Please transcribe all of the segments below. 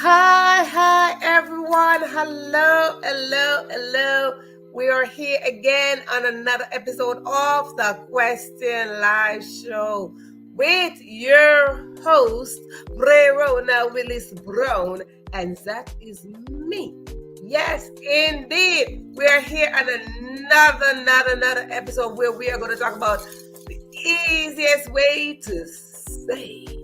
Hi, everyone. Hello. We are here again on another episode of the Question Live Show with your host, Verona Willis-Brown, and that is me. Yes, indeed. We are here on another episode where we are going to talk about the easiest way to save.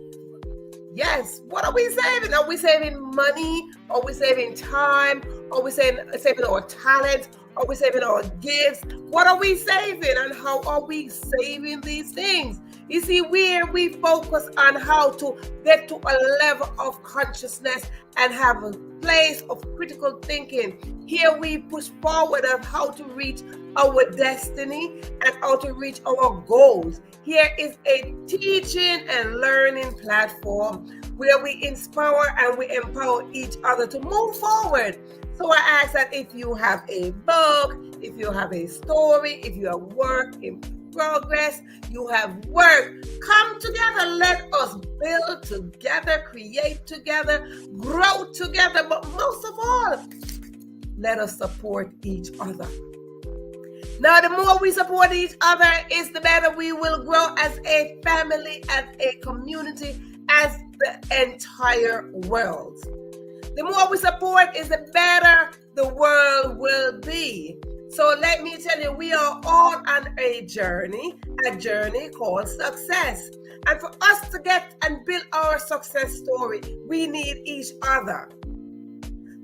Yes, what are we saving? Are we saving money? Are we saving time? Are we saving our talent? Are we saving our gifts? What are we saving and how are we saving these things? You see, we focus on how to get to a level of consciousness and have a place of critical thinking. Here we push forward on how to reach our destiny and how to reach our goals. Here is a teaching and learning platform where we inspire and we empower each other to move forward. So I ask that if you have a book, if you have a story, if you have work in progress, you have work, come together, let us build together, create together, grow together, but most of all, let us support each other. Now, the more we support each other, is the better we will grow as a family, as a community, as the entire world. The more we support is the better the world will be. So let me tell you, we are all on a journey called success. And for us to get and build our success story, we need each other.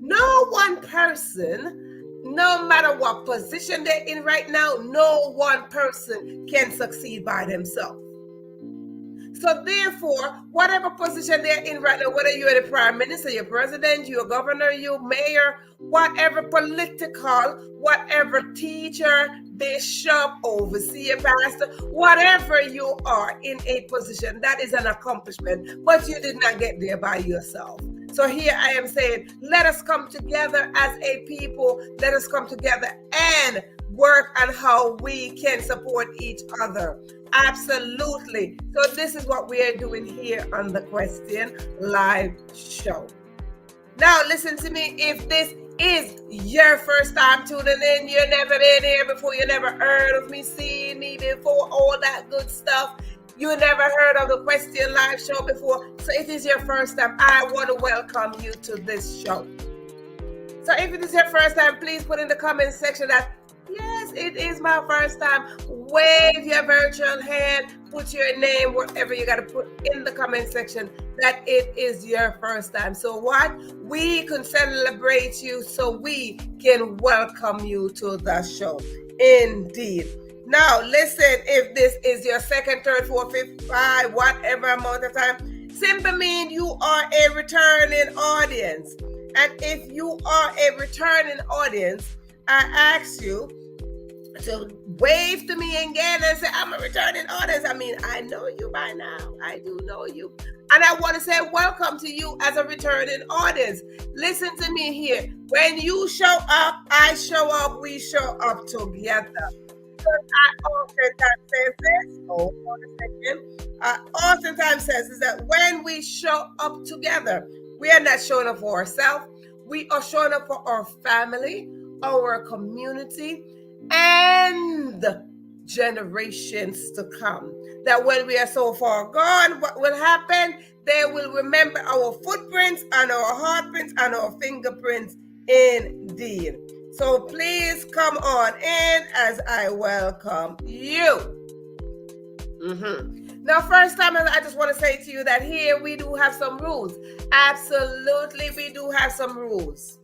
No one person, no matter what position they're in right now, no one person can succeed by themselves. So therefore, whatever position they're in right now, whether you're the prime minister, you're president, you're governor, you're mayor, whatever political, whatever teacher, bishop, overseer, pastor, whatever you are in a position, that is an accomplishment, but you did not get there by yourself. So here I am saying, let us come together as a people, let us come together and work on how we can support each other. Absolutely. So this is what we are doing here on the Question Live Show. Now listen to me, if this is your first time tuning in, you've never been here before, you never heard of me, seen me before, all that good stuff, you never heard of the Question Live Show before, so if it is your first time, I want to welcome you to this show. So if it is your first time, please put in the comment section that yes, it is my first time. Wave your virtual hand, put your name, whatever you got to put in the comment section that it is your first time. So what? We can celebrate you so we can welcome you to the show. Indeed. Now, listen, if this is your second, third, fourth, fifth, five, whatever amount of time, simply mean you are a returning audience. And if you are a returning audience, I ask you to wave to me again and say, I'm a returning audience. I mean, I know you by now. I do know you. And I want to say welcome to you as a returning audience. Listen to me here. When you show up, I show up, we show up together. I oftentimes says is that when we show up together, we are not showing up for ourselves. We are showing up for our family, our community, and generations to come. That when we are so far gone, what will happen? They will remember our footprints and our heartprints and our fingerprints indeed. So please come on in as I welcome you. Now, first time, I just want to say to you that here we do have some rules. Absolutely, we do have some rules.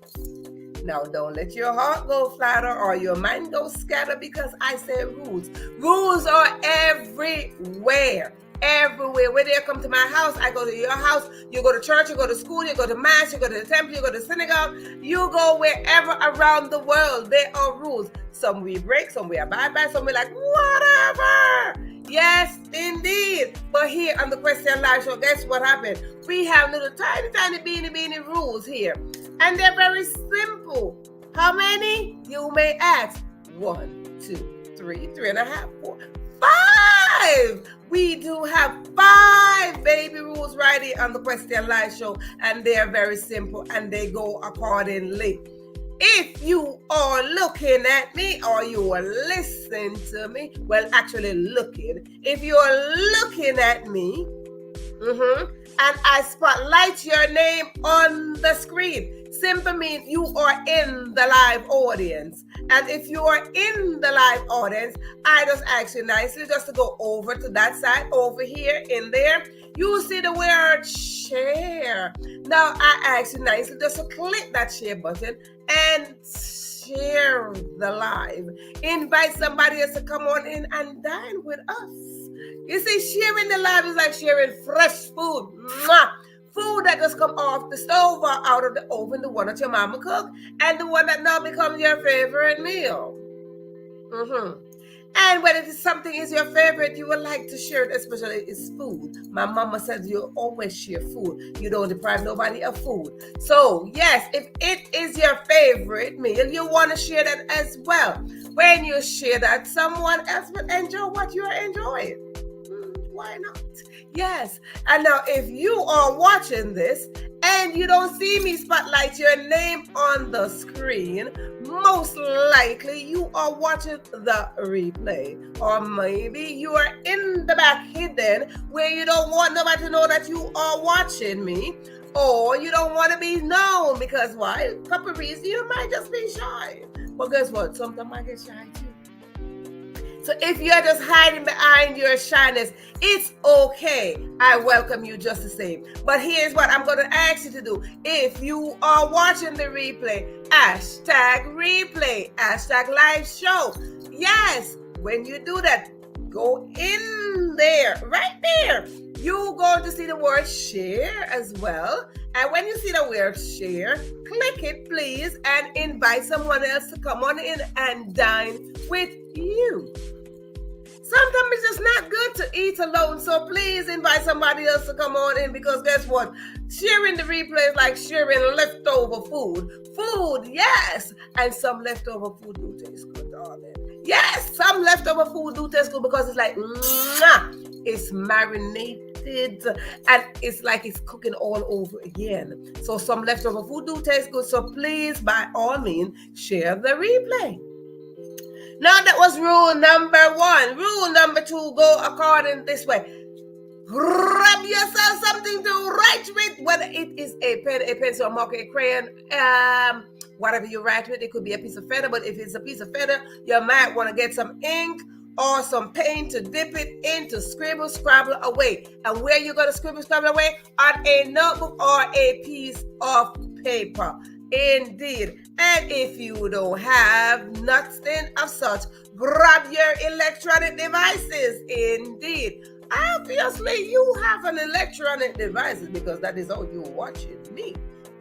Now, don't let your heart go flatter or your mind go scatter because I say rules. Rules are everywhere. Everywhere. When they come to my house, I go to your house. You go to church, you go to school, you go to mass, you go to the temple, you go to synagogue. You go wherever around the world. There are rules. Some we break, some we abide by, some we like, whatever. Yes, indeed. But here on the Question Live Show, guess what happened? We have little tiny beanie rules here. And they're very simple. How many? You may ask. 1, 2, 3, 3.5, 4, 5. 5. We do have 5 baby rules right here on the Question Live Show, and they are very simple and they go accordingly. If you are looking at me or you are listening to me, well, actually looking, if you are looking at me, and I spotlight your name on the screen, simply means you are in the live audience. And if you are in the live audience, I just ask you nicely just to go over to that side, over here, in there. You see the word share. Now, I ask you nicely just to click that share button and share the live. Invite somebody else to come on in and dine with us. You see, sharing the live is like sharing fresh food. Mwah! Food that just come off the stove or out of the oven, the one that your mama cooked, and the one that now becomes your favorite meal. And when it is something is your favorite, you would like to share it, especially it's food. My mama said you always share food. You don't deprive nobody of food. So yes, if it is your favorite meal, you want to share that as well. When you share that, someone else will enjoy what you are enjoying. Why not? Yes. And now if you are watching this and you don't see me spotlight your name on the screen, most likely you are watching the replay. Or maybe you are in the back hidden where you don't want nobody to know that you are watching me. Or you don't want to be known because why? A couple of reasons. You might just be shy. But guess what? Sometimes I get shy too. So if you're just hiding behind your shyness, it's okay. I welcome you just the same. But here's what I'm going to ask you to do. If you are watching the replay, #replay, #live show. Yes, when you do that, go in there, right there. You're going to see the word share as well. And when you see the word share, click it, please, and invite someone else to come on in and dine with you. Sometimes it's just not good to eat alone, so please invite somebody else to come on in, because guess what? Sharing the replay is like sharing leftover food. Food, yes, and some leftover food do taste good, darling. Yes, some leftover food do taste good because it's like, it's marinated and it's like it's cooking all over again. So some leftover food do taste good, so please, by all means, share the replay. Now that was rule number 1. Rule number 2, go according this way. Grab yourself something to write with, whether it is a pen, a pencil, a marker, a crayon, whatever you write with. It could be a piece of feather, but if it's a piece of feather, you might want to get some ink or some paint to dip it into scribble, scrabble away. And where you're going to scribble, scrabble away? On a notebook or a piece of paper. Indeed. And if you don't have nothing of such, grab your electronic devices. Indeed. Obviously, you have an electronic device because that is how you're watching me.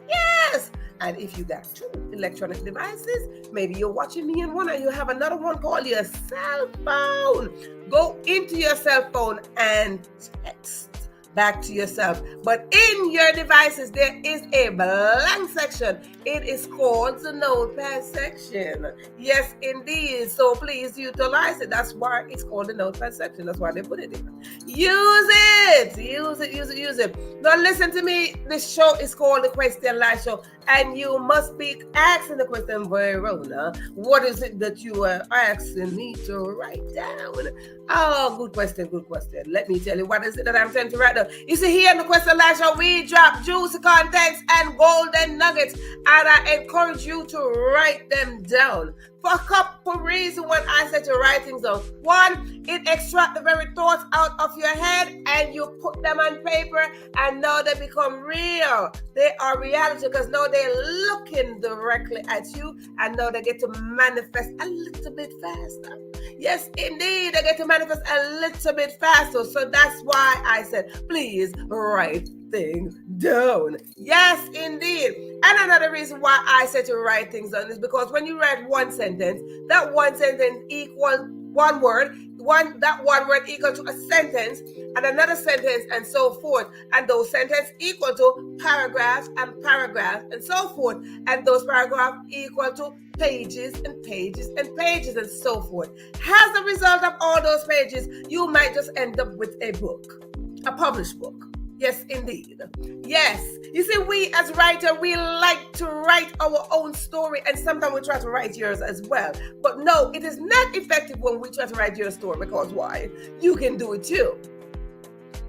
Yes. And if you got 2 electronic devices, maybe you're watching me in one and you have another one called your cell phone. Go into your cell phone and text back to yourself. But in your devices, there is a blank section. It is called the notepad section. Yes, indeed. So please utilize it. That's why it's called the notepad section. That's why they put it in. Use it. Use it, use it, use it. Now listen to me. This show is called the Question Live Show. And you must be asking the question, Verona, what is it that you are asking me to write down? Oh, good question, good question. Let me tell you, what is it that I'm trying to write down? You see, here in the Question Live Show, we drop juicy contents and golden nuggets, and I encourage you to write them down. For a couple reasons when I said to write things down. 1, it extracts the very thoughts out of your head and you put them on paper, and now they become real. They are reality because now they're looking directly at you, and now they get to manifest a little bit faster. Yes, indeed, they get to manifest a little bit faster. So that's why I said, please write things down. Yes, indeed. And another reason why I said to write things down is because when you write one sentence, that one sentence equals one word. one word equal to a sentence and another sentence and so forth, and those sentences equal to paragraphs and so forth, and those paragraphs equal to pages and pages and pages and so forth. As a result of all those pages, you might just end up with a book, a published book. Yes, indeed. Yes. You see, we as writers, we like to write our own story, and sometimes we try to write yours as well. But no, it is not effective when we try to write your story, because why? You can do it too.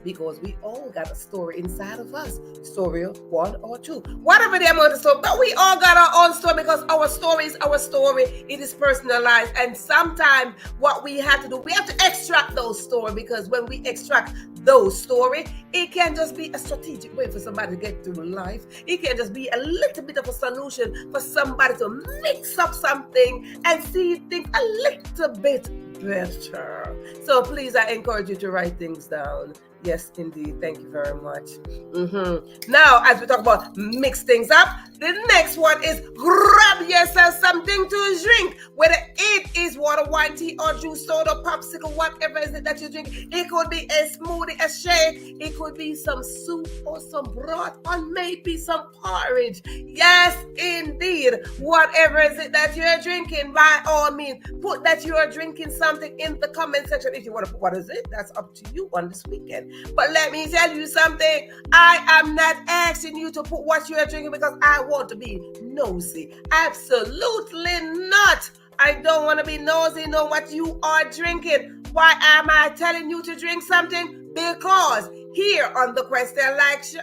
Because we all got a story inside of us. Story 1 or 2. Whatever the amount of story. But we all got our own story, because our story is our story. It is personalized. And sometimes what we have to do, we have to extract those stories, because when we extract those stories, it can just be a strategic way for somebody to get through life. It can just be a little bit of a solution for somebody to mix up something and see things a little bit better. So please, I encourage you to write things down. Yes, indeed. Thank you very much. Now, as we talk about mix things up, the next one is grab yourself something to drink. Whether it is water, wine, tea, or juice, soda, popsicle, whatever is it that you drink. It could be a smoothie, a shake. It could be some soup or some broth, or maybe some porridge. Yes, indeed. Whatever is it that you're drinking, by all means, put that you are drinking something in the comment section. If you want to put what is it, that's up to you on this weekend. But let me tell you something. I am not asking you to put what you are drinking because I want to be nosy. Absolutely not. I don't want to be nosy, know what you are drinking. Why am I telling you to drink something? Because here on the Question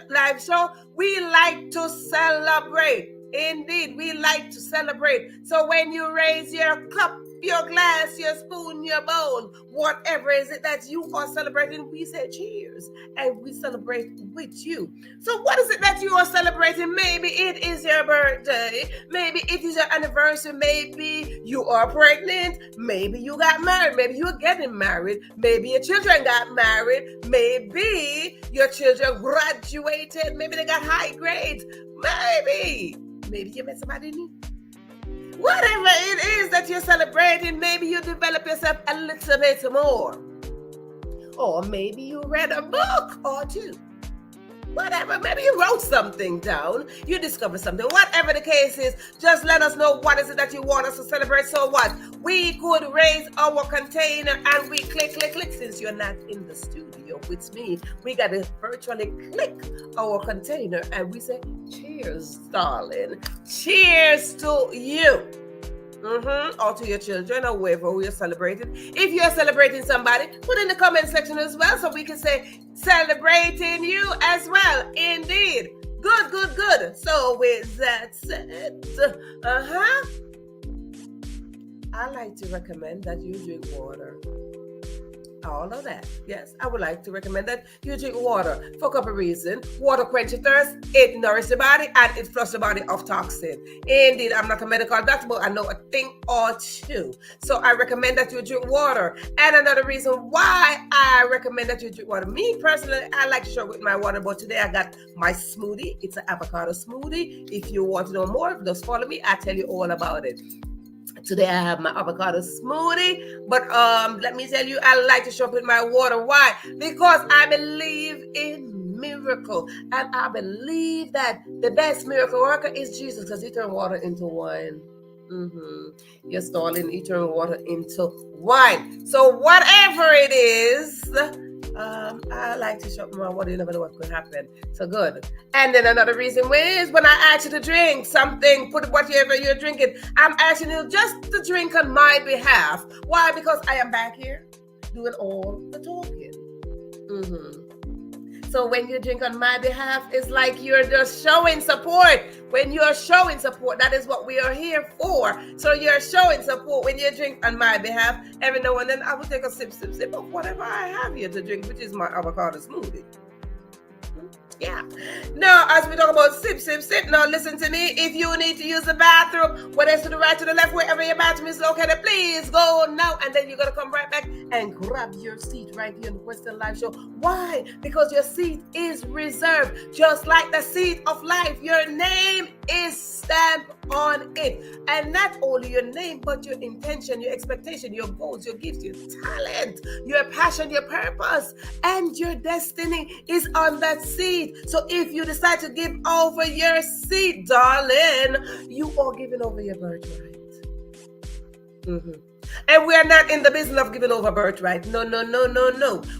Live Show, we like to celebrate. Indeed, we like to celebrate. So when you raise your cup, your glass, your spoon, your bowl, whatever is it that you are celebrating, we say cheers, and we celebrate with you. So what is it that you are celebrating? Maybe it is your birthday, maybe it is your anniversary, maybe you are pregnant, maybe you got married, maybe you are getting married, maybe your children got married, maybe your children graduated, maybe they got high grades, maybe you met somebody new. Whatever it is that you're celebrating, maybe you develop yourself a little bit more. Or maybe you read a book or two. Whatever, maybe you wrote something down, you discovered something. Whatever the case is, just let us know what is it that you want us to celebrate. So what? We could raise our container and we click. Since you're not in the studio with me, we got to virtually click our container and we say, cheers, darling. Cheers to you. Or to your children or whoever you're celebrating. If you're celebrating somebody, put in the comment section as well so we can say celebrating you as well. Indeed. Good. So with that said, I like to recommend that you drink water. All of that. Yes, I would like to recommend that you drink water for a couple of reasons. Water quenches thirst, it nourishes the body, and it flushes the body of toxin. Indeed, I'm not a medical doctor, but I know a thing or two. So I recommend that you drink water. And another reason why I recommend that you drink water. Me personally, I like to show with my water, but today I got my smoothie. It's an avocado smoothie. If you want to know more, just follow me. I'll tell you all about it. Today I have my avocado smoothie, but let me tell you, I like to show up with my water. Why? Because I believe in miracle, and I believe that the best miracle worker is Jesus, because he turned water into wine. Yes, darling, he turned water into wine. So whatever it is, I like to show up my water. You never know what could happen. So good. And then another reason is when I ask you to drink something, put whatever you're drinking, I'm asking you just to drink on my behalf. Why? Because I am back here doing all the talking. So when you drink on my behalf, it's like you're just showing support. When you're showing support, that is what we are here for. So you're showing support when you drink on my behalf. Every now and then I will take a sip of whatever I have here to drink, which is my avocado smoothie. Yeah. Now, as we talk about sip, now listen to me. If you need to use the bathroom, whether it's to the right, to the left, wherever your bathroom is located, please go now. And then you're going to come right back and grab your seat right here on the Question Live Show. Why? Because your seat is reserved. Just like the seat of life, your name is stamp on it. And not only your name, but your intention, your expectation, your goals, your gifts, your talent, your passion, your purpose, and your destiny is on that seed. So if you decide to give over your seed, darling, you are giving over your birthright. And we're not in the business of giving over birthright. No.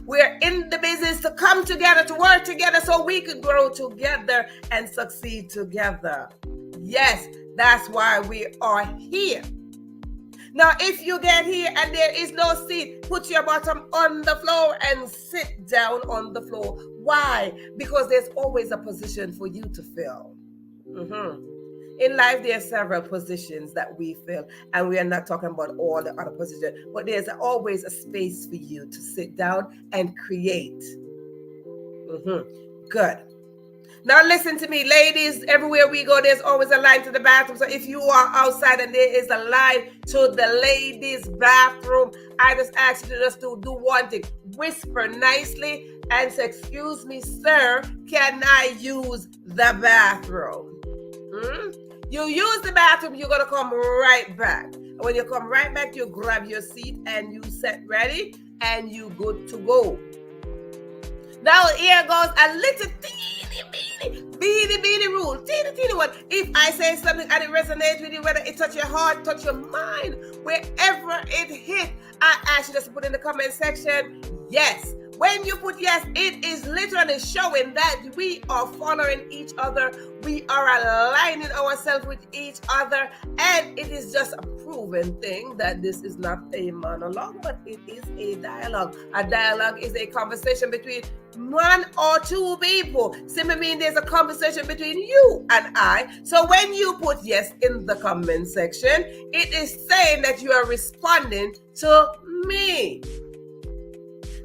We're in the business to come together, to work together so we could grow together and succeed together. Yes, that's why we are here. Now, if you get here and there is no seat, put your bottom on the floor and sit down on the floor. Why? Because there's always a position for you to fill. In life, there are several positions that we fill, and we are not talking about all the other positions, but there's always a space for you to sit down and create. Good. Now listen to me, ladies. Everywhere we go, there's always a line to the bathroom. So if you are outside and there is a line to the ladies' bathroom, I just ask you to just do one thing. Whisper nicely and say, "Excuse me, sir, can I use the bathroom?" You use the bathroom, you're going to come right back. When you come right back, you grab your seat and you set ready and you good to go. Now here goes a little teeny rule. Teeny one. If I say something and it resonates with you, whether it touch your heart, touch your mind, wherever it hit, I ask you just to put in the comment section, yes. When you put yes, it is literally showing that we are following each other. We are aligning ourselves with each other. And it is just a proven thing that this is not a monologue, but it is a dialogue. A dialogue is a conversation between one or two people. Simply means there's a conversation between you and I. So when you put yes in the comment section, it is saying that you are responding to me.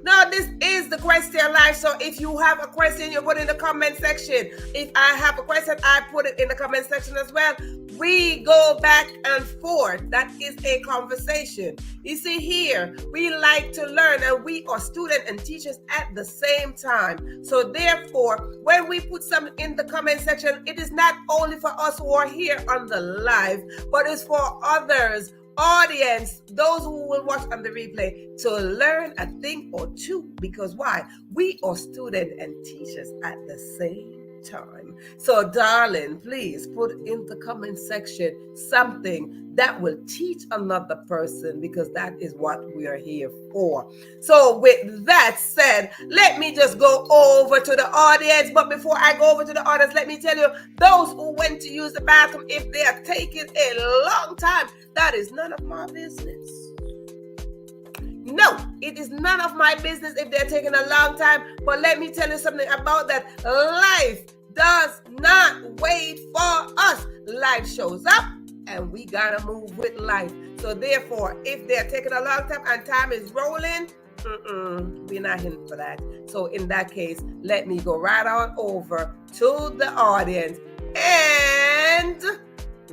Now, this is the question live. So if you have a question, you put it in the comment section. If I have a question, I put it in the comment section as well. We go back and forth. That is a conversation. You see here, we like to learn, and we are students and teachers at the same time. So therefore, when we put something in the comment section, it is not only for us who are here on the live, but it's for others, audience, those who will watch on the replay, to learn a thing or two. Because why? We are students and teachers at the same time. So darling, please put in the comment section something that will teach another person, because that is what we are here for. So with that said, let me just go over to the audience. But before I go over to the audience, let me tell you, those who went to use the bathroom, if they are taking a long time, that is none of my business. No, it is none of my business if they're taking a long time. But let me tell you something about that. Life does not wait for us. Life shows up and we gotta move with life. So therefore, if they're taking a long time and time is rolling, we're not in for that. So in that case, let me go right on over to the audience and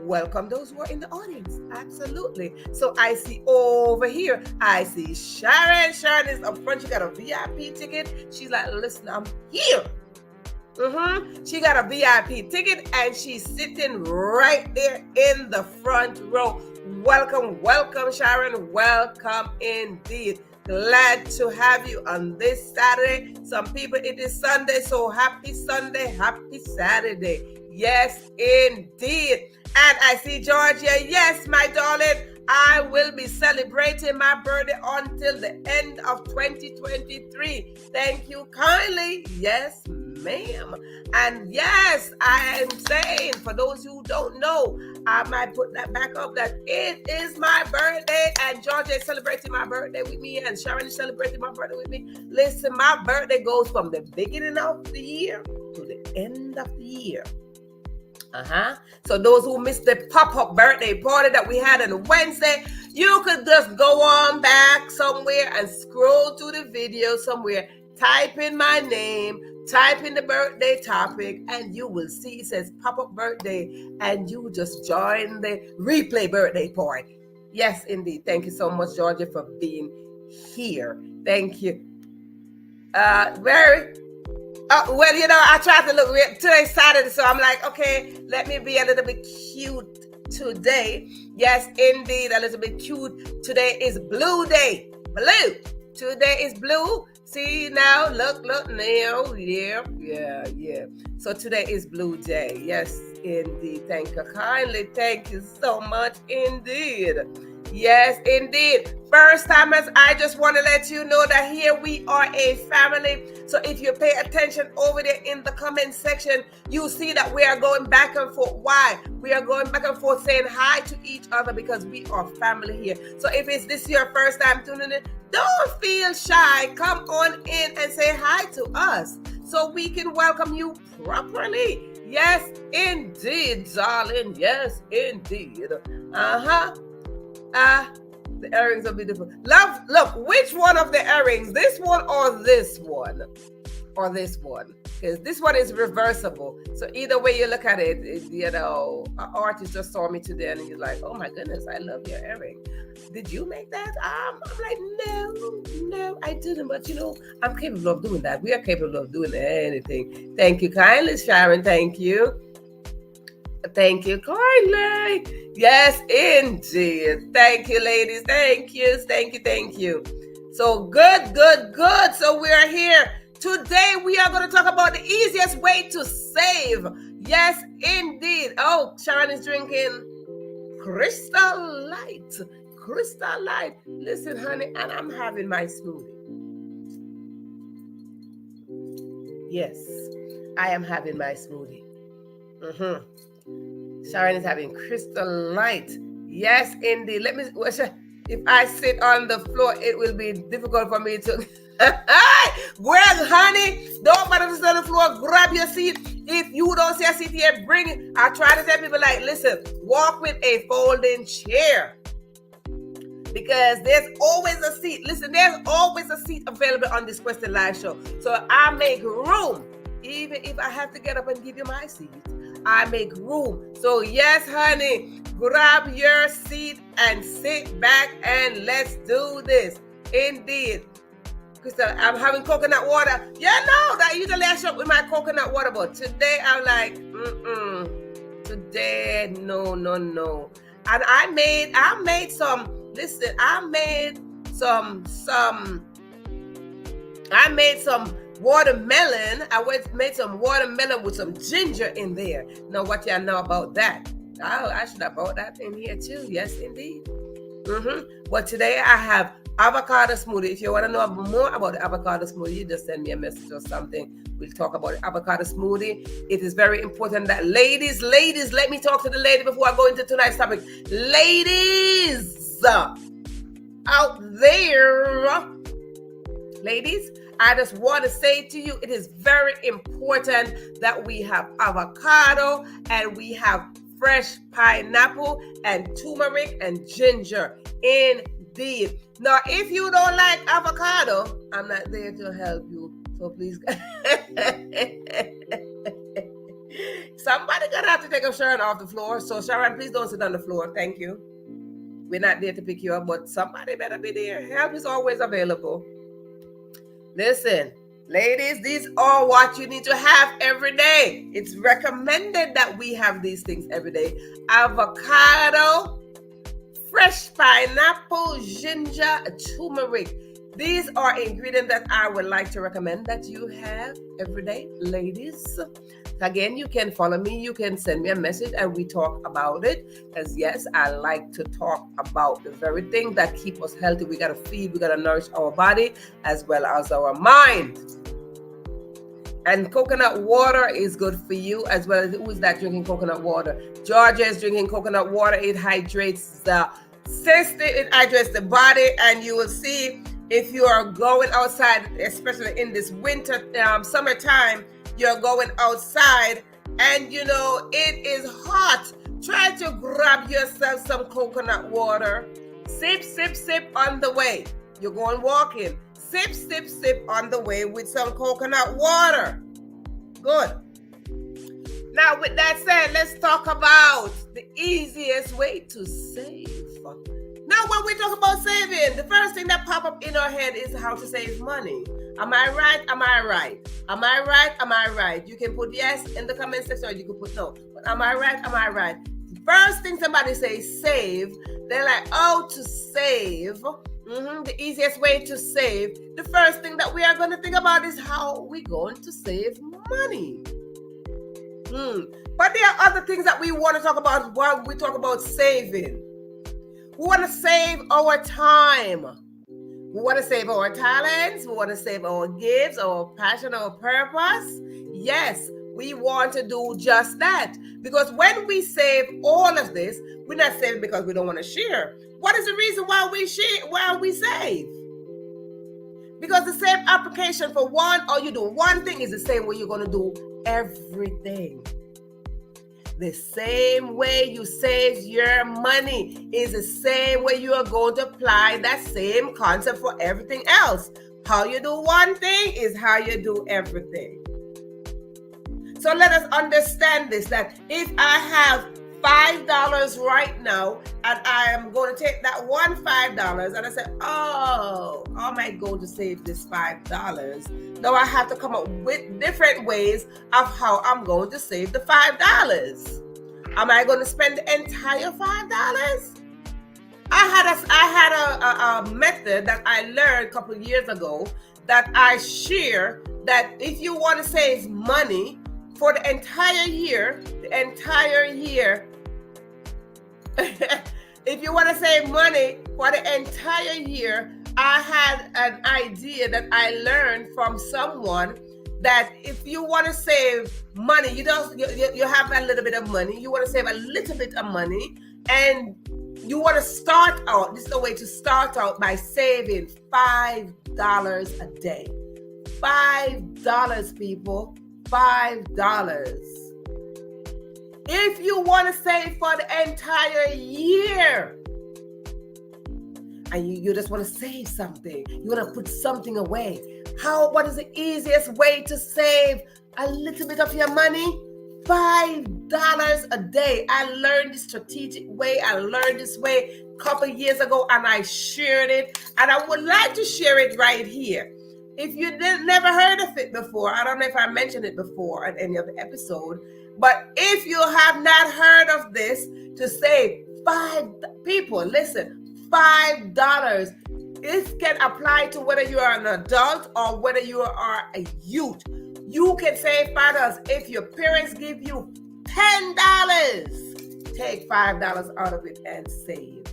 welcome those who are in the audience. Absolutely. So I see over here, I see Sharon. Sharon is up front. She got a VIP ticket. She's like, listen, I'm here. She got a VIP ticket and she's sitting right there in the front row. Welcome, Sharon. Welcome indeed. Glad to have you on this Saturday. Some people, it is Sunday, so happy Sunday, happy Saturday. Yes, indeed. And I see Georgia. Yes, my darling, I will be celebrating my birthday until the end of 2023. Thank you kindly. Yes, ma'am. And yes, I am saying, for those who don't know, I might put that back up, that it is my birthday and Georgia is celebrating my birthday with me and Sharon is celebrating my birthday with me. Listen, my birthday goes from the beginning of the year to the end of the year. So those who missed the pop-up birthday party that we had on Wednesday, you could just go on back somewhere and scroll to the video somewhere, type in my name, type in the birthday topic, and you will see it says pop-up birthday, and you just join the replay birthday party. Yes, indeed. Thank you so much, Georgia, for being here. Thank you. Very Well, I tried to look today's Saturday, so I'm like, okay, let me be a little bit cute today. Yes, indeed, a little bit cute. Today is Blue Day. Blue. Today is blue. See now, look now. Yeah. So today is Blue Day. Yes, indeed. Thank you kindly. Thank you so much indeed. Yes, indeed. First timers, I just want to let you know that here we are a family. So if you pay attention over there in the comment section, you see that we are going back and forth. Why? We are going back and forth saying hi to each other because we are family here. So if this your first time tuning in, don't feel shy. Come on in and say hi to us so we can welcome you properly. Yes, indeed, darling. Yes, indeed. The earrings are beautiful. Love, look, which one of the earrings? This one or this one? Or this one? Because this one is reversible. So either way you look at it, an artist just saw me today and he's like, oh my goodness, I love your earring. Did you make that? I'm like, no, I didn't. But I'm capable of doing that. We are capable of doing anything. Thank you kindly, Sharon. Thank you. Thank you kindly. Yes, indeed. Thank you, ladies. Thank you. So good. So we are here. Today we are going to talk about the easiest way to save. Yes, indeed. Oh, Sharon is drinking Crystal Light. Listen, honey, and I'm having my smoothie. Yes, I am having my smoothie. Sharon is having Crystal Light. Yes, indeed. If I sit on the floor, it will be difficult for me to. Greg, honey, don't bother to sit on the floor. Grab your seat. If you don't see a seat here, bring it. I try to tell people, like, listen, walk with a folding chair. Because there's always a seat. Listen, there's always a seat available on this Question Live show. So I make room. Even if I have to get up and give you my seat, I make room. So yes, honey, grab your seat and sit back and let's do this. Indeed. Crystal, I'm having coconut water. That usually I shop with my coconut water, but today I'm like, Today, no. And I made some watermelon. I made some watermelon with some ginger in there. Now, what y'all know about that? I should have brought that in here too. Yes, indeed. But today I have avocado smoothie. If you want to know more about the avocado smoothie, you just send me a message or something. We'll talk about the avocado smoothie. It is very important that ladies, let me talk to the lady before I go into tonight's topic. Ladies out there, ladies, I just want to say to you, it is very important that we have avocado and we have fresh pineapple and turmeric and ginger. Indeed. Now, if you don't like avocado, I'm not there to help you. So please, somebody gonna have to take a Sharon off the floor. So Sharon, please don't sit on the floor. Thank you. We're not there to pick you up, but somebody better be there. Help is always available. Listen, ladies, these are what you need to have every day. It's recommended that we have these things every day. Avocado, fresh pineapple, ginger, turmeric. These are ingredients that I would like to recommend that you have every day, ladies. Again, you can follow me. You can send me a message and we talk about it. Because yes, I like to talk about the very thing that keep us healthy. We got to feed, we got to nourish our body as well as our mind. And coconut water is good for you as well. Who is that drinking coconut water? Georgia is drinking coconut water. It hydrates the system, it hydrates the body, and you will see if you are going outside, especially in this winter, summertime, you're going outside and it is hot. Try to grab yourself some coconut water. Sip on the way. You're going walking. Sip on the way with some coconut water. Good. Now, with that said, let's talk about the easiest way to save. Now, when we talk about saving, the first thing that pops up in our head is how to save money. Am I right? Am I right? Am I right? Am I right? You can put yes in the comment section, or you can put no. But am I right? Am I right? First thing somebody says save, they're like, oh, to save. The easiest way to save. The first thing that we are going to think about is how we're going to save money. But there are other things that we want to talk about while we talk about saving. We want to save our time. We want to save our talents. We want to save our gifts, our passion, our purpose. Yes, we want to do just that. Because when we save all of this, we're not saving because we don't want to share. What is the reason why we share, why we save? Because the same application for one, or you do one thing, is the same way you're going to do everything. The same way you save your money is the same way you are going to apply that same concept for everything else. How you do one thing is how you do everything. So let us understand this, that if I have $5 right now and I am going to take that one $5 and I say, oh, how am I going to save this $5? Now I have to come up with different ways of how I'm going to save the $5. Am I going to spend the entire $5? I had a method that I learned a couple of years ago that I share, that if you want to save money for the entire year, if you want to save money for the entire year, I had an idea that I learned from someone that if you want to save money, you have a little bit of money, you want to save a little bit of money, and you want to start out, this is the way to start out, by saving $5 a day. $5, people, $5. If you want to save for the entire year, and you just want to save something, you want to put something away, what is the easiest way to save a little bit of your money? $5 a day. I learned this strategic way. I learned this way a couple years ago, and I shared it, and I would like to share it right here. If you never heard of it before, I don't know if I mentioned it before at any other episode, but if you have not heard of this, to save people, listen, $5. This can apply to whether you are an adult or whether you are a youth. You can save $5. If your parents give you $10, take $5 out of it and save.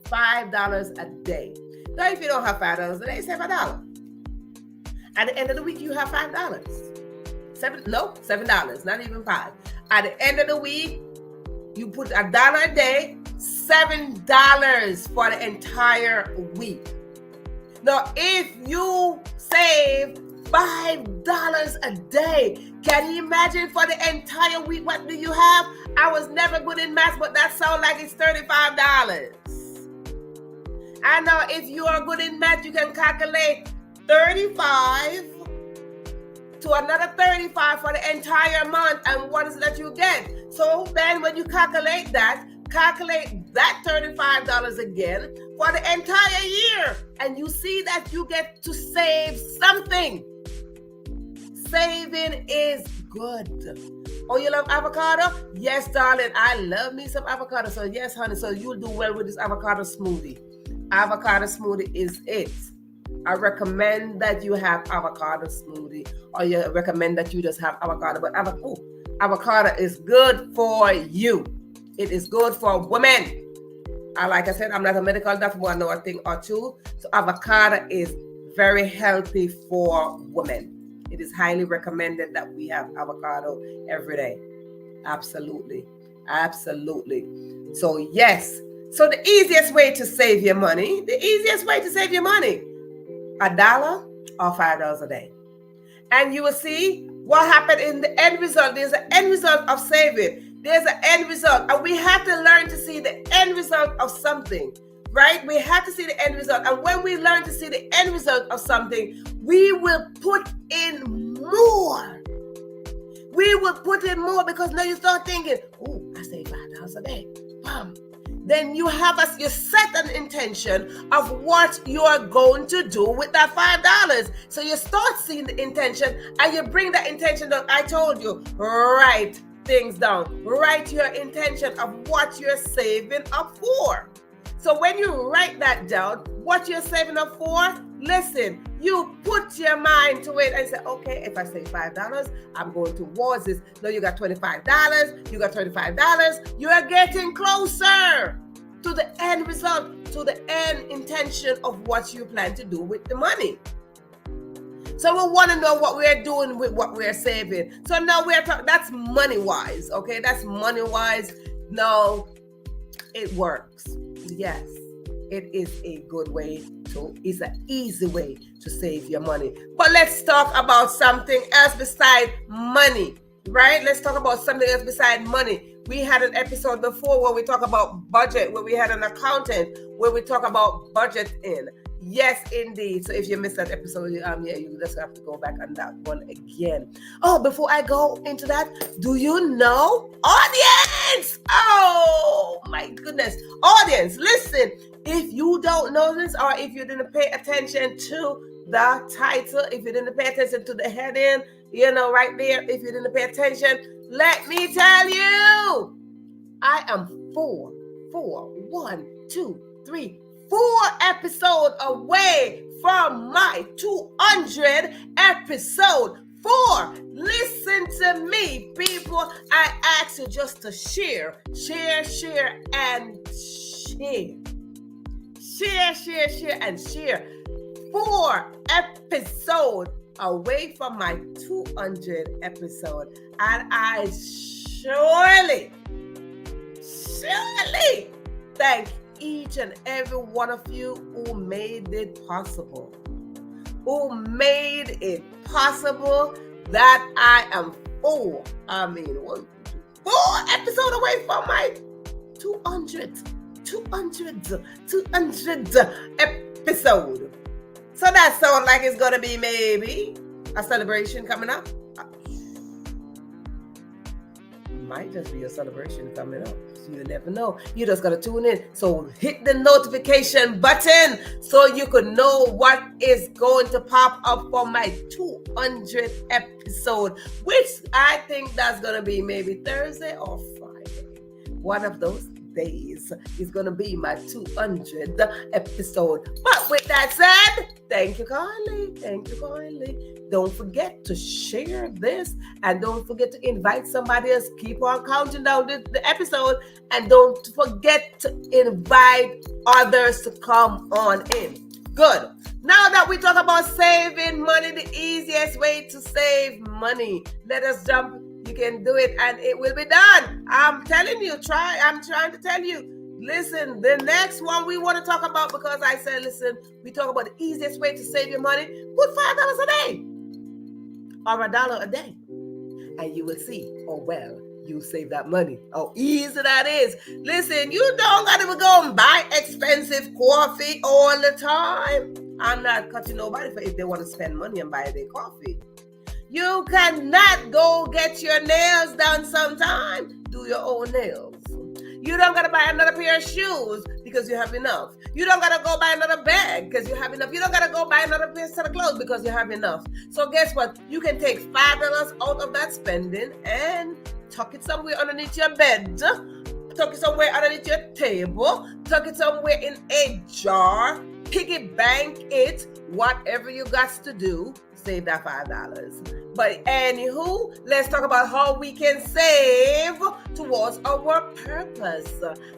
$5 a day. Now, if you don't have $5 a day, save $1. At the end of the week, you have $5. $7, not even $5. At the end of the week, you put $1 a day, $7 for the entire week. Now, if you save $5 a day, can you imagine for the entire week, what do you have? I was never good in math, but that sounds like it's $35. I know if you are good in math, you can calculate 35 to another 35 for the entire month, and what is it that you get? So then when you calculate that $35 again for the entire year, and you see that you get to save something. Saving is good. Oh, you love avocado? Yes, darling, I love me some avocado. So yes, honey, so you'll do well with this avocado smoothie. Avocado smoothie is it. I recommend that you have avocado smoothie, or you recommend that you just have avocado. But avocado is good for you. It is good for women. Like I said, I'm not a medical doctor, but I know a thing or two. So avocado is very healthy for women. It is highly recommended that we have avocado every day. Absolutely. So yes. So the easiest way to save your money, $1 or $5 a day. And you will see what happened in the end result. There's an end result of saving. There's an end result. And we have to learn to see the end result of something, right? We have to see the end result. And when we learn to see the end result of something, we will put in more. Because now you start thinking, oh, I save $5 a day. then you set an intention of what you're going to do with that $5. So you start seeing the intention and you bring that intention down. I told you, write things down. Write your intention of what you're saving up for. So when you write that down, what you're saving up for, listen, you put your mind to it and say, okay, if I save $5, I'm going towards this. No, you got $25, you got $35. You are getting closer to the end result, to the end intention of what you plan to do with the money. So we want to know what we're doing with what we're saving. So now we're talking, that's money-wise, okay? That's money-wise. No, it works. Yes, it is a good way it's an easy way to save your money. But let's talk about something else beside money, right? Let's talk about something else beside money. We had an episode before where we talk about budget, where we had an accountant, where we talk about budgeting. Yes, indeed. So if you missed that episode, you just have to go back on that one again. Oh, before I go into that, do you know, audience? Oh my goodness, audience, listen. If you don't know this, or if you didn't pay attention to the title, if you didn't pay attention to the heading, right there, if you didn't pay attention, let me tell you, I am four episodes away from my 200 episode. 4. Listen to me, people. I ask you just to share, and share. Share and share. 4 episodes away from my 200 episode. And I surely thank each and every one of you who made it possible. Who made it possible that I am 4 episodes away from my 200 episode. So that sounds like it's gonna be maybe a celebration coming up. Might just be a celebration coming up. You never know. You just gotta tune in. So hit the notification button so you could know what is going to pop up for my 200 episode, which I think that's gonna be maybe Thursday or Friday. One of those days is gonna be my 200 episode. But with that said, thank you kindly. Don't forget to share this, and don't forget to invite somebody else. Keep on counting down the episode, and don't forget to invite others to come on in. Good. Now that we talk about saving money, the easiest way to save money, let us jump. You can do it, and it will be done. I'm telling you, I'm trying to tell you. Listen, the next one we want to talk about, because I said, listen, we talk about the easiest way to save your money. Put $5 a day or $1 a day, and you will see, oh, well, you save that money. How easy that is. Listen, you don't got to go and buy expensive coffee all the time. I'm not cutting nobody for if they want to spend money and buy their coffee. You cannot go get your nails done sometime. Do your own nails. You don't got to buy another pair of shoes because you have enough. You don't got to go buy another bag because you have enough. You don't got to go buy another set of clothes because you have enough. So guess what? You can take $5 out of that spending and tuck it somewhere underneath your bed. Tuck it somewhere underneath your table. Tuck it somewhere in a jar. Piggy bank it. Whatever you got to do, save that $5. But anywho, let's talk about how we can save towards our purpose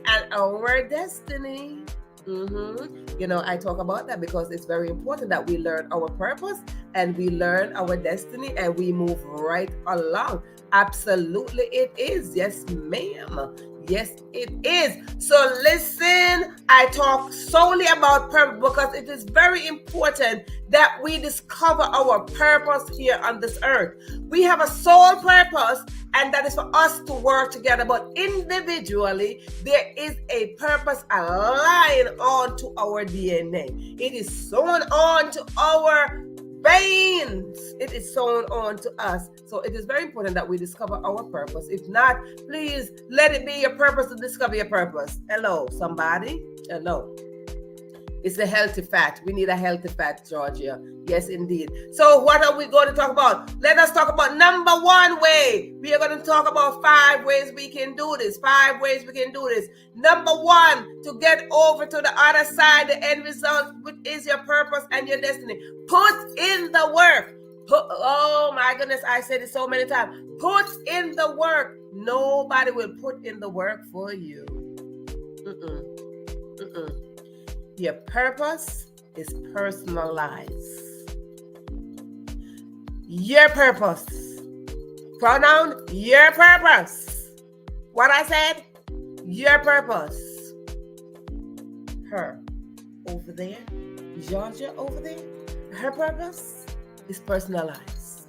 and our destiny. I talk about that because it's very important that we learn our purpose and we learn our destiny and we move right along. Absolutely it is. Yes, ma'am. Yes, it is. So listen, I talk solely about purpose because it is very important that we discover our purpose here on this earth. We have a sole purpose, and that is for us to work together. But individually, there is a purpose aligned onto our DNA. It is sewn on to our veins. It is sown on to us. So it is very important that we discover our purpose. If not, please let it be your purpose to discover your purpose. Hello, somebody. Hello. It's a healthy fat. We need a healthy fat, Georgia. Yes, indeed. So what are we going to talk about? Let us talk about number one way. We are going to talk about 5 ways we can do this. 5 ways we can do this. Number one, to get over to the other side, the end result, which is your purpose and your destiny. Put in the work. Oh my goodness, I said it so many times. Put in the work. Nobody will put in the work for you. Your purpose is personalized. Your purpose. Pronoun, your purpose. What I said? Your purpose. Her over there. Georgia over there. Her purpose is personalized.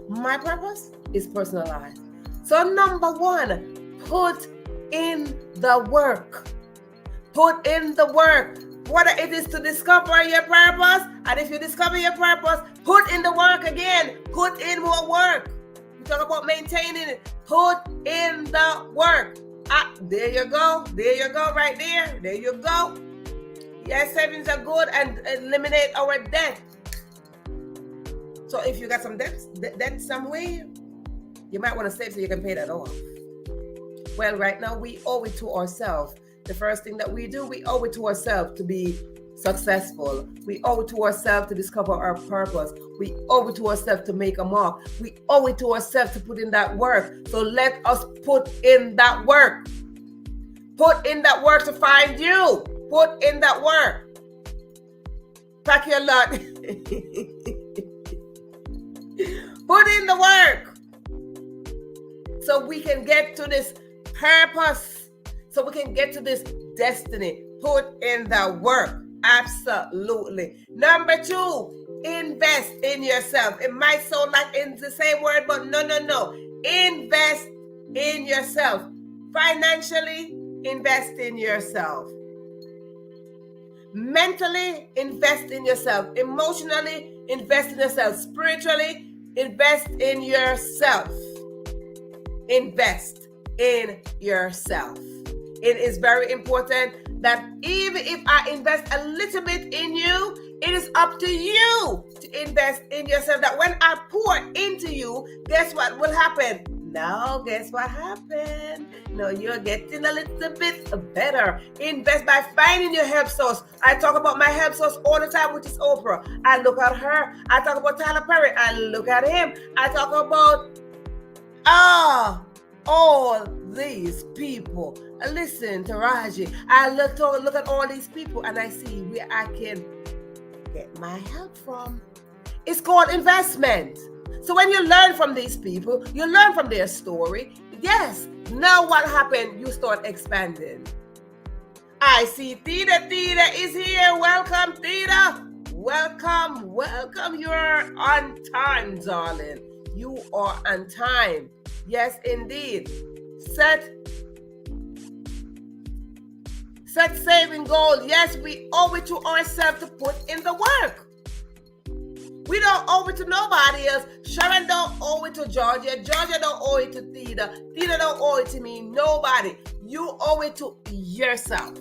My purpose is personalized. So number one, put in the work. Put in the work. What it is to discover your purpose. And if you discover your purpose, put in the work again. Put in more work. We talk about maintaining it. Put in the work. There you go. There you go right there. There you go. Yes, savings are good and eliminate our debt. So if you got some debt somewhere, you might want to save so you can pay that off. Well, right now we owe it to ourselves. The first thing that we do, we owe it to ourselves to be successful. We owe it to ourselves to discover our purpose. We owe it to ourselves to make a mark. We owe it to ourselves to put in that work. So let us put in that work. Put in that work to find you. Put in that work. Pack your lot. Put in the work. So we can get to this purpose. So we can get to this destiny. Put in the work. Absolutely. Number 2, invest in yourself. It might sound like it's the same word, but no. Invest in yourself. Financially, invest in yourself. Mentally, invest in yourself. Emotionally, invest in yourself. Spiritually, invest in yourself. Invest in yourself. It is very important that even if I invest a little bit in you, it is up to you to invest in yourself. That when I pour into you, guess what will happen? Now, guess what happened? No, you're getting a little bit better. Invest by finding your help source. I talk about my help source all the time, which is Oprah. I look at her. I talk about Tyler Perry. I look at him. I talk about all these people. I listen to Raji. I look at all these people and I see where I can get my help from. It's called investment. So when you learn from these people, you learn from their story. Yes, now what happened? You start expanding. I see Theta. Theta is here. Welcome, Theta. Welcome. You're on time, darling. You are on time. Yes, indeed. Set saving goal. Yes, we owe it to ourselves to put in the work. We don't owe it to nobody else. Sharon don't owe it to Georgia. Georgia don't owe it to Theta. Theta don't owe it to me. Nobody. You owe it to yourself.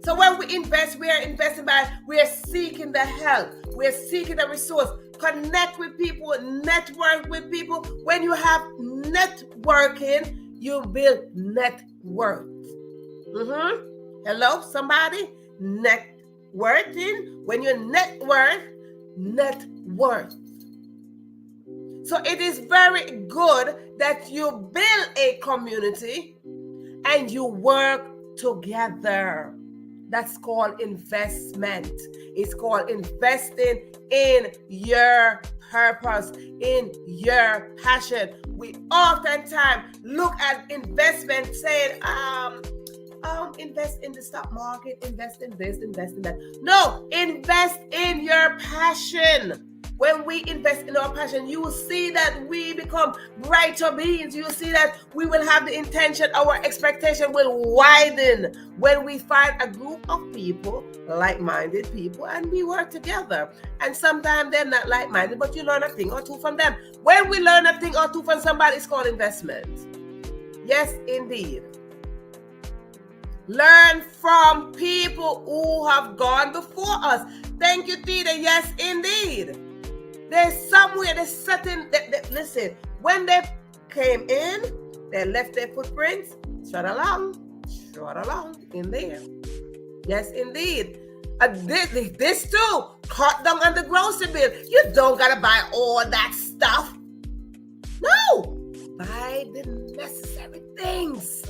So when we invest, we are investing we are seeking the help. We are seeking the resource. Connect with people, network with people. When you have networking, you build net worth. Hello, somebody? Networking. When you net worth. So it is very good that you build a community and you work together. That's called investment. It's called investing in your purpose, in your passion. We oftentimes look at investment saying, invest in the stock market, invest in this, invest in that. No, invest in your passion. When we invest in our passion, you will see that we become brighter beings. You will see that we will have the intention, our expectation will widen when we find a group of people, like-minded people, and we work together. And sometimes they're not like-minded, but you learn a thing or two from them. When we learn a thing or two from somebody, it's called investment. Yes, indeed. Learn from people who have gone before us. Thank you, Tita. Yes, indeed. There's somewhere, there's certain, listen, when they came in, they left their footprints, trot along in there. Yes, indeed. This too, cut down on the grocery bill. You don't gotta buy all that stuff. No, buy the necessary things.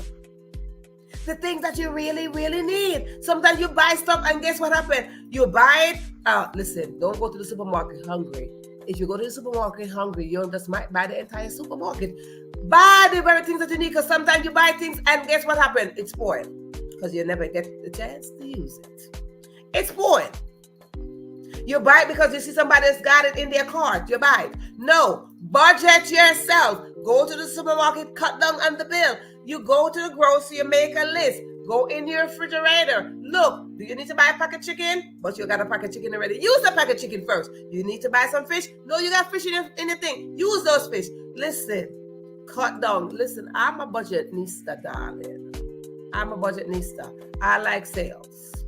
The things that you really, really need. Sometimes you buy stuff and guess what happened? You buy it. Listen, don't go to the supermarket hungry. If you go to the supermarket hungry, you just might buy the entire supermarket. Buy the very things that you need, because sometimes you buy things and guess what happened? It's spoiled because you never get the chance to use it. It's spoiled. You buy it because you see somebody that's got it in their cart. You buy it. No, budget yourself. Go to the supermarket, cut down on the bill. You go to the grocery, you make a list. Go in your refrigerator. Look, do you need to buy a pack of chicken? But you got a pack of chicken already. Use the pack of chicken first. You need to buy some fish? No, you got fish in your thing. Use those fish. Listen, cut down. Listen, I'm a budgetnista, darling. I'm a budgetnista. I like sales.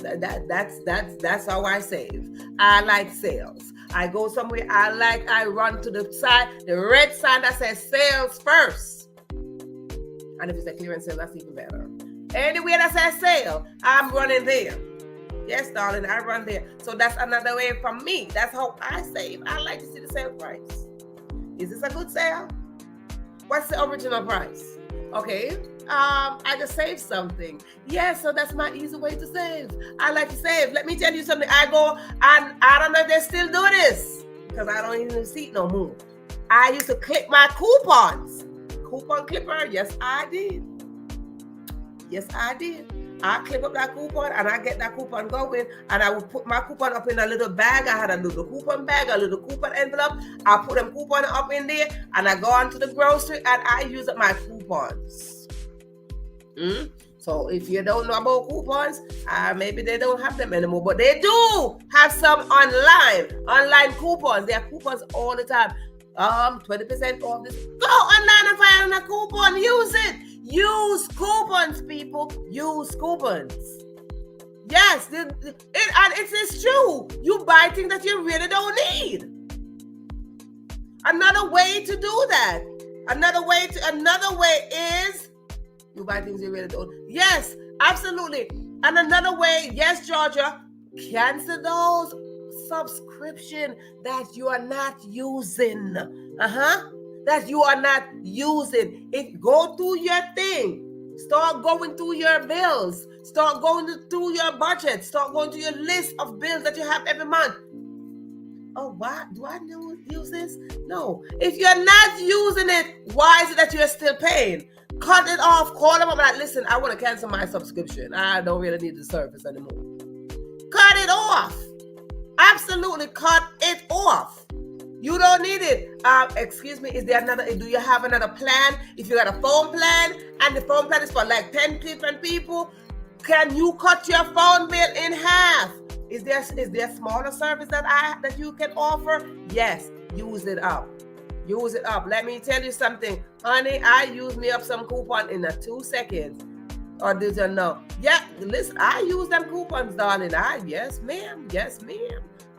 That's how I save. I like sales. I go somewhere I run to the side, the red sign that says sales first. And if it's a clearance sale, that's even better. Anywhere that says sale, I'm running there. Yes, darling, I run there. So that's another way for me. That's how I save. I like to see the sale price. Is this a good sale? What's the original price? Okay. I just saved something. Yeah, so that's my easy way to save. I like to save. Let me tell you something. I go, and I don't know if they still do this, because I don't even see it no more. I used to clip my coupons. Coupon clipper, yes, I did. Yes, I did. I clip up that coupon and I get that coupon going, and I would put my coupon up in a little bag. I had a little coupon bag, a little coupon envelope. I put them coupon up in there, and I go on to the grocery and I use up my coupons. So if you don't know about coupons, maybe they don't have them anymore, but they do have some online coupons. There are coupons all the time. 20% off this. Go online and find a coupon. Use it. Use coupons, people. Use coupons. Yes, and it is true. You buy things that you really don't need. Another way to do that. Another way is you buy things you really don't. Yes, absolutely. And another way, yes, Georgia, cancel those subscription that you are not using. That you are not using. Go through your thing. Start going through your bills. Start going through your budget. Start going through your list of bills that you have every month. Oh, what? Do I use this? No. If you're not using it, why is it that you're still paying? Cut it off. Call them up like, listen, I want to cancel my subscription. I don't really need the service anymore. Cut it off. Absolutely cut it off. You don't need it. Excuse me, do you have another plan? If you got a phone plan and the phone plan is for like 10 different people, can you cut your phone bill in half? Is there a smaller service that you can offer? Yes, use it up. Use it up. Let me tell you something. Honey, I use me up some coupon in 2 seconds. Or did you know? Yeah, listen, I use them coupons, darling. Yes, ma'am.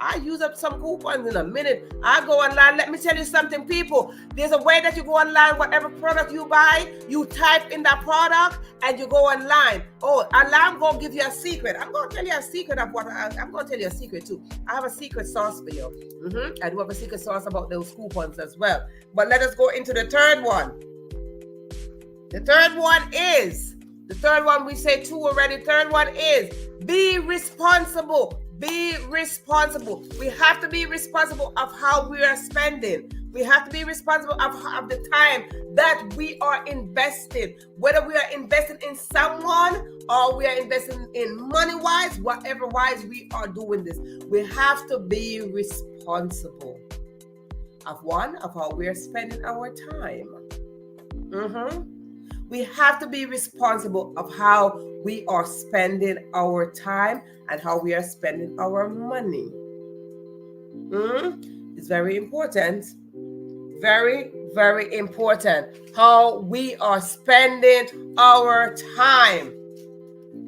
I use up some coupons in a minute. I go online. Let me tell you something, people. There's a way that you go online. Whatever product you buy, you type in that product and you go online. Oh, I'm going to give you a secret. I'm going to tell you a secret of I'm going to tell you a secret too. I have a secret sauce for you. I do have a secret sauce about those coupons as well. But let us go into the third one. The third one, we say two already. Third one is be responsible. Be responsible. We have to be responsible of how we are spending. We have to be responsible of the time that we are investing. Whether we are investing in someone or we are investing in money-wise, whatever wise we are doing this. We have to be responsible of how we are spending our time. We have to be responsible of how we are spending our time and how we are spending our money. It's very important. Very, very important how we are spending our time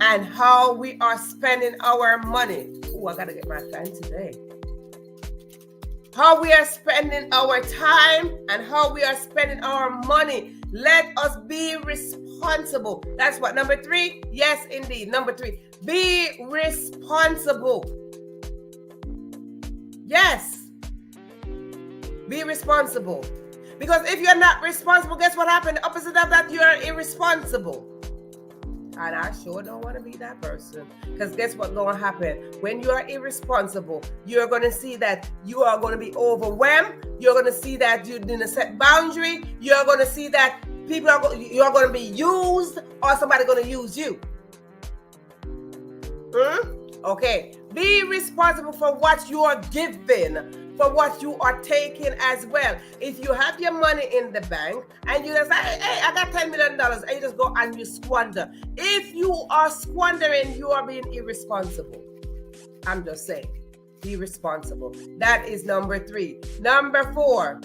and how we are spending our money. Oh, I gotta get my fan today. How we are spending our time and how we are spending our money. Let us be responsible. That's what number 3. Yes, indeed. Number 3. Be responsible. Yes. Be responsible. Because if you're not responsible, guess what happened? The opposite of that, you're irresponsible. And I sure don't want to be that person. Because guess what's going to happen? When you are irresponsible, you're going to see that you are going to be overwhelmed. You're going to see that you didn't set boundary. You're going to see that you're going to be used or somebody's going to use you. Okay. Be responsible for what you are giving, for what you are taking as well. If you have your money in the bank and you just say, hey, I got $10 million, and you just go and you squander. If you are squandering, you are being irresponsible. I'm just saying, be responsible. That is number 3. Number 4.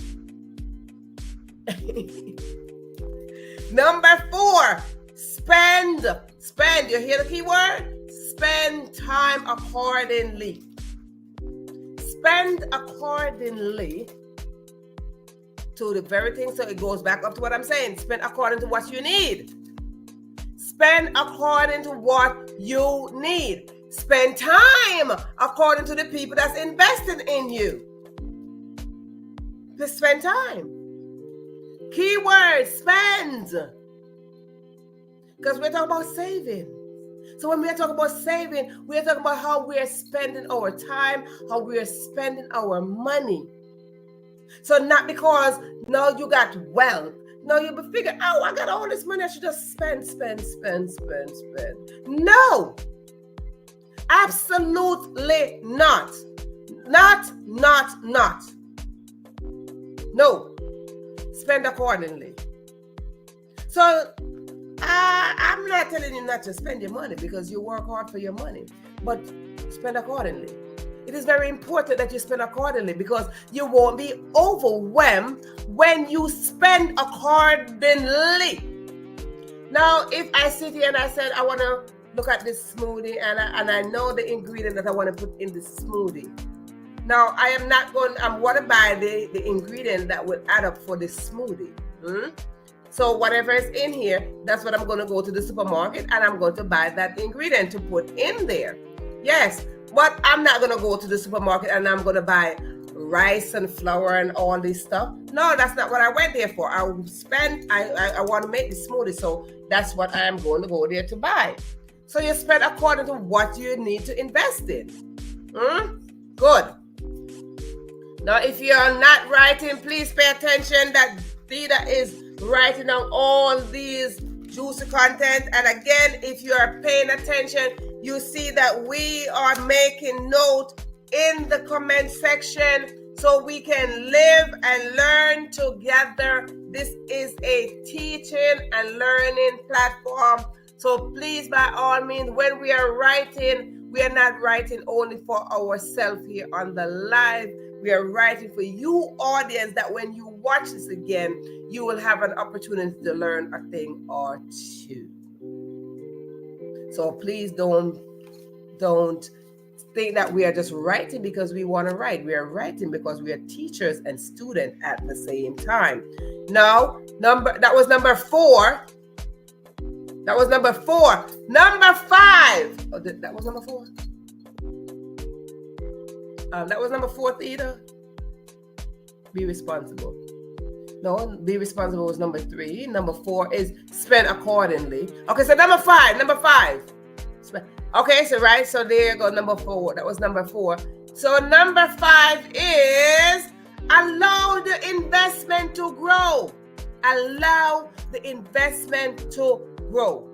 Number 4, spend. You hear the key word? Spend time accordingly. Spend accordingly to the very thing. So it goes back up to what I'm saying. Spend according to what you need. Spend according to what you need. Spend time according to the people that's investing in you. Just spend time. Keyword, spend. Because we're talking about saving. So when we are talking about saving, we are talking about how we are spending our time, how we are spending our money. So not because now you got wealth. No, you be figuring, oh, I got all this money, I should just spend. No. Absolutely not. Not. No. Spend accordingly. So I'm not telling you not to spend your money because you work hard for your money, but spend accordingly. It is very important that you spend accordingly because you won't be overwhelmed when you spend accordingly. Now, if I sit here and I said, I want to look at this smoothie and I know the ingredient that I want to put in the smoothie. Now, I'm going to buy the ingredient that will add up for this smoothie. So whatever is in here, that's what I'm going to go to the supermarket and I'm going to buy that ingredient to put in there. Yes, but I'm not going to go to the supermarket and I'm going to buy rice and flour and all this stuff. No, that's not what I went there for. I want to make the smoothie, so that's what I am going to go there to buy. So you spend according to what you need to invest in. Good. Now, if you're not writing, please pay attention that Theda is writing down all these juicy content. And again, if you are paying attention, you see that we are making note in the comment section so we can live and learn together. This is a teaching and learning platform. So please, by all means, when we are writing, we are not writing only for ourselves here on the live. We are writing for you, audience, that when you watch this again, you will have an opportunity to learn a thing or two. So please don't think that we are just writing because we want to write. We are writing because we are teachers and students at the same time. Now, that was number 4. That was number 4. Number 5. Oh, that was number 4. That was number 4, Theda. Be responsible. No, be responsible was number 3. Number 4 is spend accordingly. Okay, so number 5. Okay, so right, so there you go, number 4. That was number 4. So number 5 is Allow the investment to grow. Allow the investment to grow.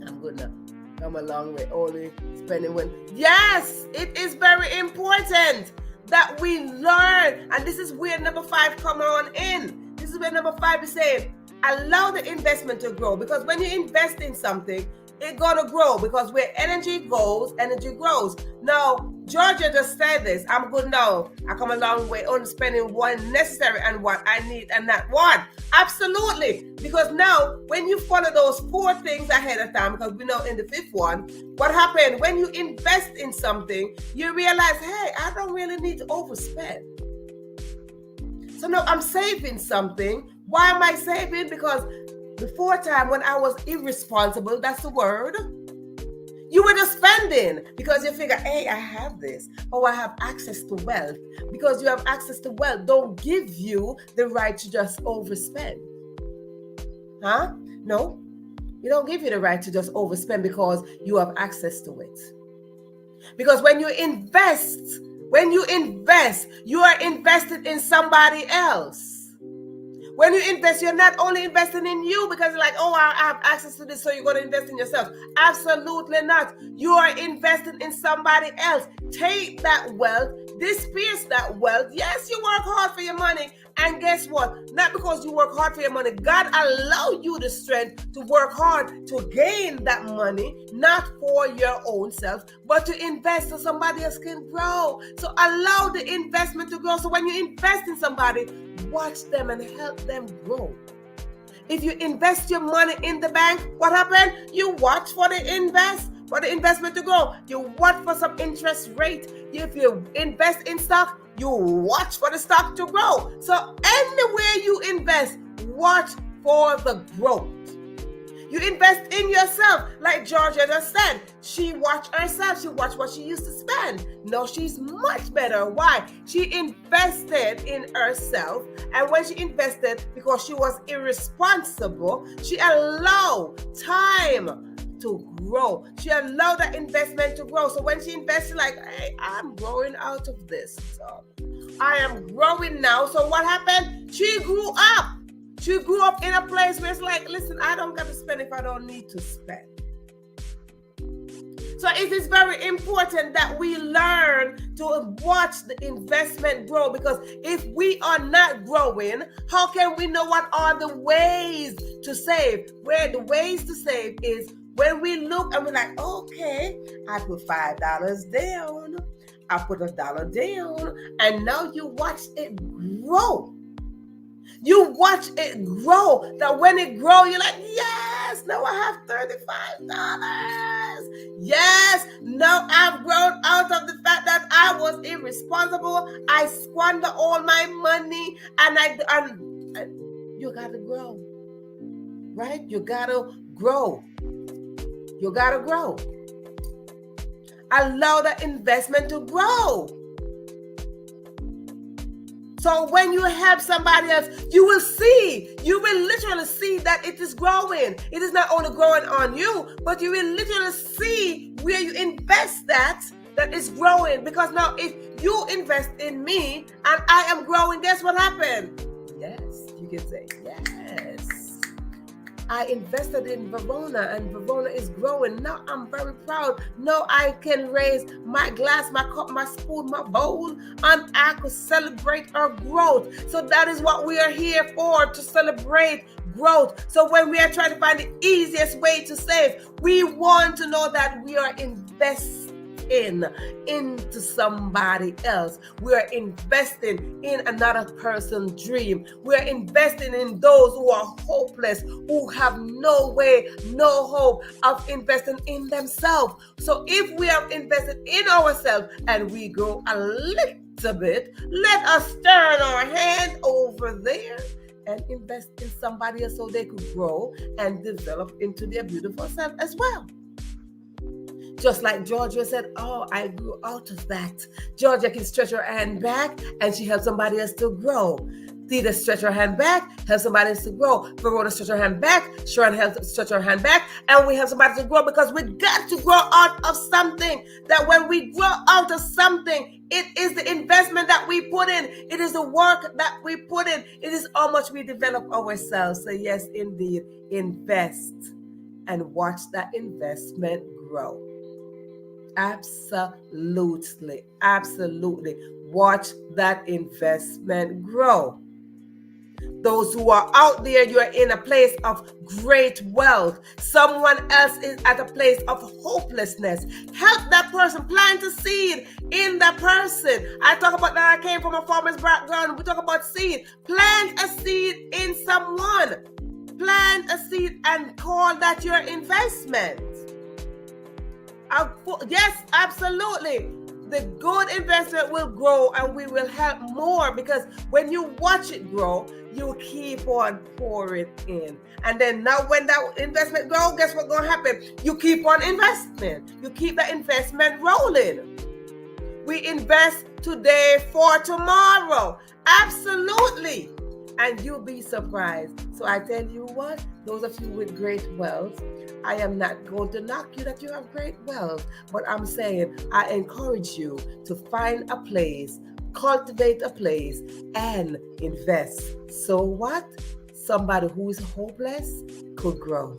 I'm good now. Come a long way, only spending when. Yes, it is very important that we learn. And this is where number 5 come on in. This is where number 5 is saying, allow the investment to grow. Because when you invest in something, it's gonna grow, because where energy goes, energy grows. Now, Georgia just said this. I'm good now. I come a long way on spending what necessary and what I need and not what. Absolutely. Because now, when you follow those 4 things ahead of time, because we know in the 5th one, what happened when you invest in something, you realize, hey, I don't really need to overspend. So now I'm saving something. Why am I saving? Because before time, when I was irresponsible, that's the word, you were just spending because you figure, hey, I have this. Oh, I have access to wealth. Because you have access to wealth, don't give you the right to just overspend. Huh? No, you don't give you the right to just overspend because you have access to it. Because when you invest, you are invested in somebody else. When you invest, you're not only investing in you because you're like, oh, I have access to this, so you're going to invest in yourself. Absolutely not. You are investing in somebody else. Take that wealth, disperse that wealth. Yes, you work hard for your money. And guess what? Not because you work hard for your money. God allow you the strength to work hard to gain that money, not for your own self, but to invest so somebody else can grow. So allow the investment to grow. So when you invest in somebody, watch them and help them grow. If you invest your money in the bank, what happened? You watch for the investment to grow. You watch for some interest rate. If you invest in stock, you watch for the stock to grow. So anywhere you invest, watch for the growth. You invest in yourself, like Georgia just said. She watched herself. She watched what she used to spend. Now she's much better. Why? She invested in herself. And when she invested, because she was irresponsible, she allowed time to grow. She allowed that investment to grow. So when she invested, like, hey, I'm growing out of this. So I am growing now. So what happened? She grew up. She grew up in a place where it's like, listen, I don't got to spend if I don't need to spend. So it is very important that we learn to watch the investment grow, because if we are not growing, how can we know what are the ways to save? Where the ways to save is when we look and we're like, okay, I put $5 down, I put $1 down, and now you watch it grow. You watch it grow. That when it grow, you're like, yes, now I have $35. Yes, now I've grown out of the fact that I was irresponsible. I squander all my money, and you gotta grow, right? You gotta grow. You gotta grow. Allow the investment to grow. So when you help somebody else, you will literally see that it is growing. It is not only growing on you, but you will literally see where you invest that is growing. Because now if you invest in me and I am growing, guess what happened? Yes, you can say, yes. I invested in Verona and Verona is growing. Now I'm very proud. Now I can raise my glass, my cup, my spoon, my bowl, and I could celebrate our growth. So that is what we are here for, to celebrate growth. So when we are trying to find the easiest way to save, we want to know that we are investing into somebody else. We are investing in another person's dream. We are investing in those who are hopeless, who have no way, no hope of investing in themselves. So if we have invested in ourselves and we grow a little bit, let us turn our hand over there and invest in somebody else so they could grow and develop into their beautiful self as well. Just like Georgia said, oh, I grew out of that. Georgia can stretch her hand back and she helps somebody else to grow. Theta, stretch her hand back, help somebody to grow. Verona, stretch her hand back, Sharon, help stretch her hand back, and we help somebody to grow because we got to grow out of something. That when we grow out of something, it is the investment that we put in. It is the work that we put in. It is how much we develop ourselves. So yes, indeed, invest and watch that investment grow. Absolutely. Watch that investment grow. Those who are out there, you are in a place of great wealth. Someone else is at a place of hopelessness. Help that person. Plant a seed in that person. I talk about that. I came from a farmer's background. We talk about seed. Plant a seed in someone. Plant a seed and call that your investment. Yes, absolutely. The good investment will grow and we will help more because when you watch it grow, you keep on pouring in. And then now when that investment grows, guess what's going to happen? You keep on investing. You keep that investment rolling. We invest today for tomorrow. Absolutely. And you'll be surprised. So I tell you what, those of you with great wealth, I am not going to knock you that you have great wealth, but I'm saying I encourage you to find a place, cultivate a place, and invest. So what? Somebody who is hopeless could grow.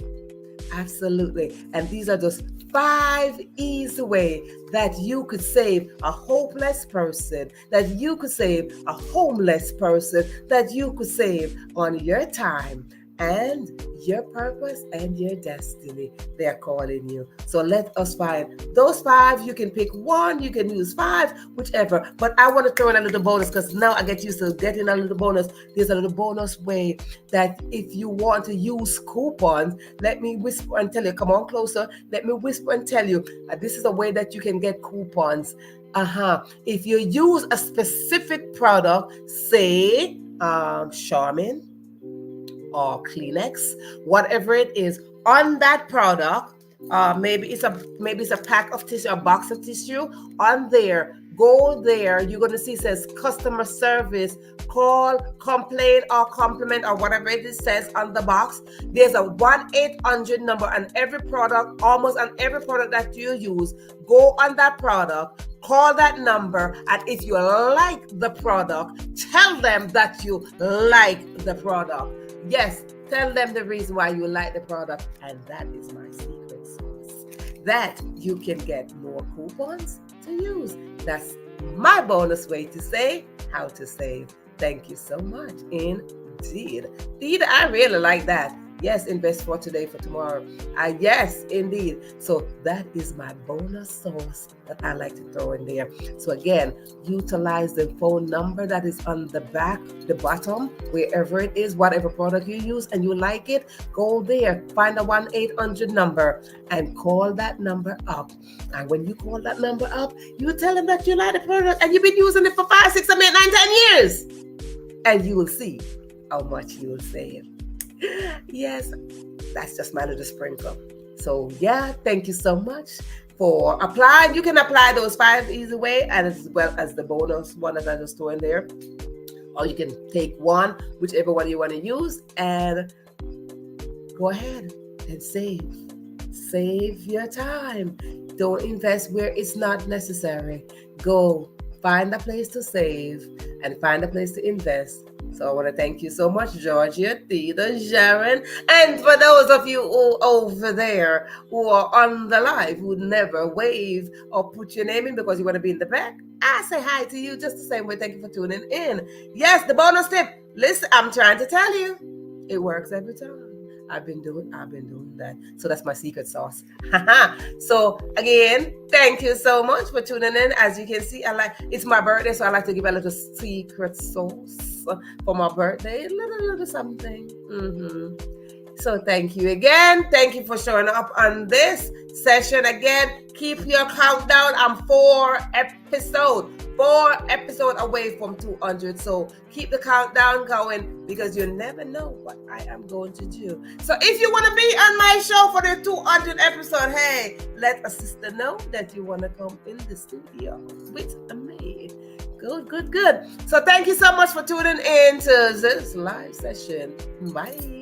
Absolutely. And these are just 5 easy ways that you could save a hopeless person, that you could save a homeless person, that you could save on your time and your purpose and your destiny. They're calling you. So let us find those 5. You can pick one, you can use 5, whichever. But I want to throw in a little bonus because now I get used to getting a little bonus. There's a little bonus way that if you want to use coupons, let me whisper and tell you. Come on closer. Let me whisper and tell you. This is a way that you can get coupons. If you use a specific product, say Charmin, or Kleenex, whatever it is, on that product, maybe it's a pack of tissue, a box of tissue. On there, go there. You're going to see it says customer service. Call, complain, or compliment, or whatever it says on the box. There's a 1-800 number on every product, almost on every product that you use. Go on that product. Call that number, and if you like the product, tell them that you like the product. Yes, tell them the reason why you like the product, and that is my secret sauce. That you can get more coupons to use. That's my bonus way to say how to save. Thank you so much. Indeed. I really like that. Yes, invest for today, for tomorrow. Yes, indeed. So that is my bonus sauce that I like to throw in there. So again, utilize the phone number that is on the back, the bottom, wherever it is, whatever product you use and you like it, go there, find a 1-800 number and call that number up. And when you call that number up, you tell them that you like the product and you've been using it for 5, 6, 7, 8, 9, 10 years. And you will see how much you will save. Yes, that's just my little sprinkle. So yeah, thank you so much for applying. You can apply those 5 easy ways, and as well as the bonus one that I just threw in there. Or you can take one, whichever one you want to use, and go ahead and save. Save your time. Don't invest where it's not necessary. Go find a place to save and find a place to invest. So I want to thank you so much, Georgia, Theta, Sharon, and for those of you who over there who are on the live who never wave or put your name in because you want to be in the back, I say hi to you just the same way. Thank you for tuning in. Yes, the bonus tip. Listen, I'm trying to tell you, it works every time. I've been doing that. So that's my secret sauce. So again, thank you so much for tuning in. As you can see, it's my birthday, so I like to give a little secret sauce for my birthday. A little something. So thank you again. Thank you for showing up on this session again. Keep your countdown. I'm 4 episodes away from 200. So keep the countdown going because you never know what I am going to do. So if you want to be on my show for the 200 episode, hey, let a sister know that you want to come in the studio with me. Good. So thank you so much for tuning in to this live session. Bye.